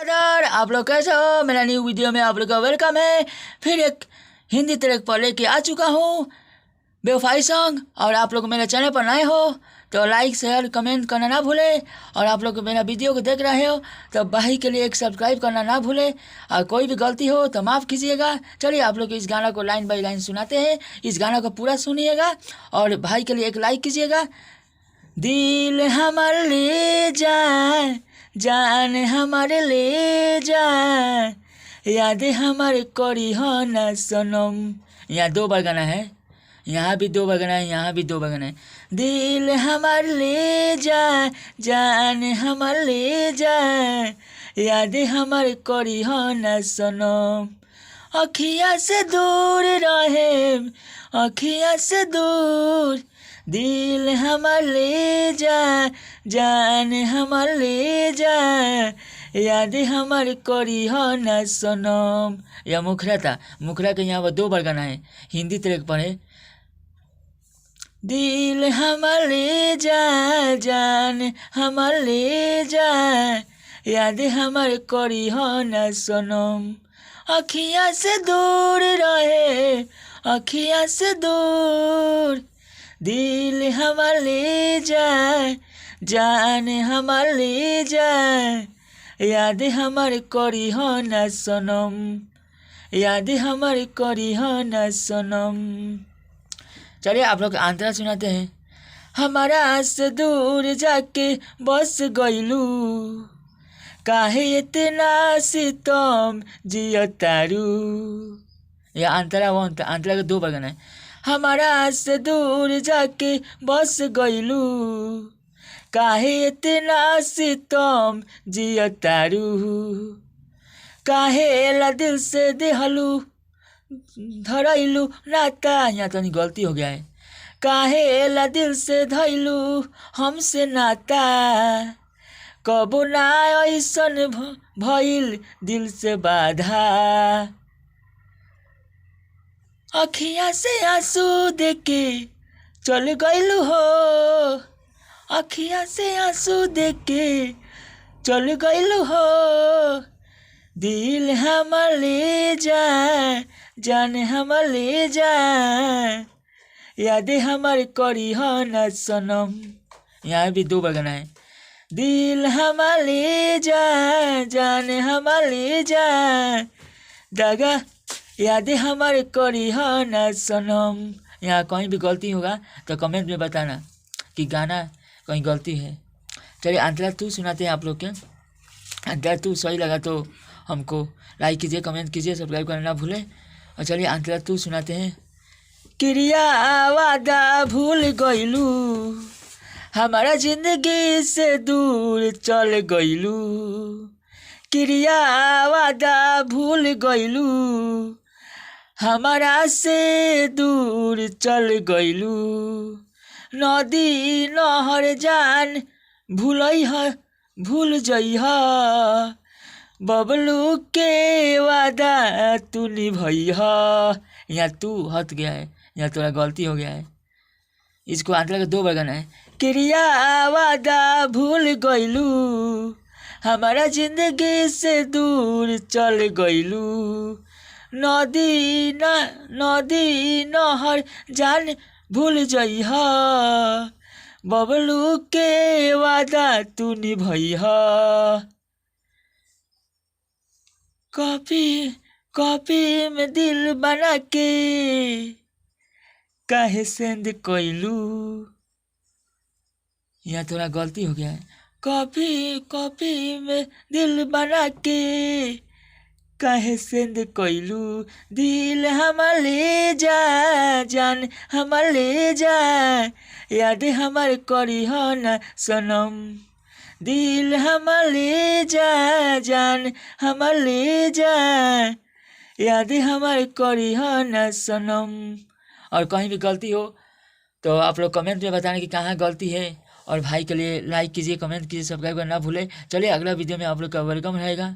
Brother, आप लोग कैसे हो? मेरा न्यू वीडियो में आप लोग का वेलकम है। फिर एक हिंदी ट्रैक पर लेके आ चुका हूँ, बेवफाई सॉन्ग। और आप लोग मेरे चैनल पर नए हो तो लाइक शेयर कमेंट करना ना भूले। और आप लोग मेरा वीडियो को देख रहे हो तो भाई के लिए एक सब्सक्राइब करना ना भूले। और कोई भी गलती हो तो माफ़ कीजिएगा। चलिए आप लोग इस गाना को लाइन बाई लाइन सुनाते हैं। इस गाना को पूरा सुनिएगा और भाई के लिए एक लाइक कीजिएगा। दिल हमार ले जाए, जान हमारे ले जाए, यादें हमारे करी हो ना सनम। यहाँ 2 बार गाना है, यहाँ भी 2 बार गाना है, यहाँ भी 2 बार गाना है। दिल हमार ले जाए, जान हमार ले जाए, यादें हमारे करी हो ना सनम। अखिया से दूर रहे, अखिया से दूर, दिल हमार ले जा, जान हमार ले जा, याद हमार करी हो ना सनम। यह मुखरा था, मुखरा के यहाँ पर 2 बार गाना है, हिंदी ट्रैक पर है। दिल हमार ले जा, जान हमार ले जा, याद हमार करी हो ना सनम। अखिया से दूर रहे, अखिया से दूर, दिल हमार ले जाए, जान हमार ले जाए, याद हमार करी हो ना सनम, याद हमार करी हो ना सनम। चलिए आप लोग आंतरा सुनाते हैं। हमारा से दूर जाके बस गइलू, काहे इतना सितम जियतारू। यह आंतरा आंतरा के 2 बार गाना है। हमारा से दूर जाके बस गइलू, काहे इतना सितम जियतारू, काहे ला दिल से देहलू धरैलू नाता। यहाँ तो नहीं गलती हो गया है। काहे ला दिल से धैलू हमसे नाता, कबो ना ऐसन भइल दिल से बाधा। अखिया से आंसू देके चल गइलू हो, अखिया से आंसू देके चल गइलू हो, दिल हमार ले जाए, जान हमार ले जाए, यादें हमार करी हो ना सनम। यहाँ भी 2 बार गाना है। दिल हमार ले जाए, जान हमार ले जाए, दागा यादें हमारे करी हो ना सनम। यहाँ कहीं भी गलती होगा तो कमेंट में बताना कि गाना कहीं गलती है। चलिए अंतरा 2 सुनाते हैं आप लोग के। अंतरा 2 सही लगा तो हमको लाइक कीजिए, कमेंट कीजिए, सब्सक्राइब करना ना भूलें। और चलिए अंतरा 2 सुनाते हैं। क्रिया वादा भूल गइलू, हमारा जिंदगी से दूर चल गइलू, क्रिया वादा भूल गइलू, हमारा से दूर चल गइलू, नदी नहर जान भूल जइह, बबलू के वादा तू निभइह। यहाँ तू हट गया है, यहाँ थोड़ा गलती हो गया है। इसको आंतरा के 2 बार गाना है। क्रिया वादा भूल गइलू, हमारा जिंदगी से दूर चल गइलू, नदी नहर जान भूल जइह, बबलू के वादा तू निभइह। कॉपी में दिल बना के काहे सेंड कइलू। यहाँ थोड़ा गलती हो गया है। कॉपी में दिल बना के काहे सेंड कइलू, दिल हमार ले जा, जान हमार ले जा, याद हमार करी हो ना सनम। दिल हमार ले जा, जान हमार ले जा, याद हमार करी हो ना सनम। और कहीं भी गलती हो तो आप लोग कमेंट में बताना कि कहाँ गलती है। और भाई के लिए लाइक कीजिए, कमेंट कीजिए, सब्सक्राइब करना ना भूलें। चलिए अगला वीडियो में आप लोग का वेलकम रहेगा।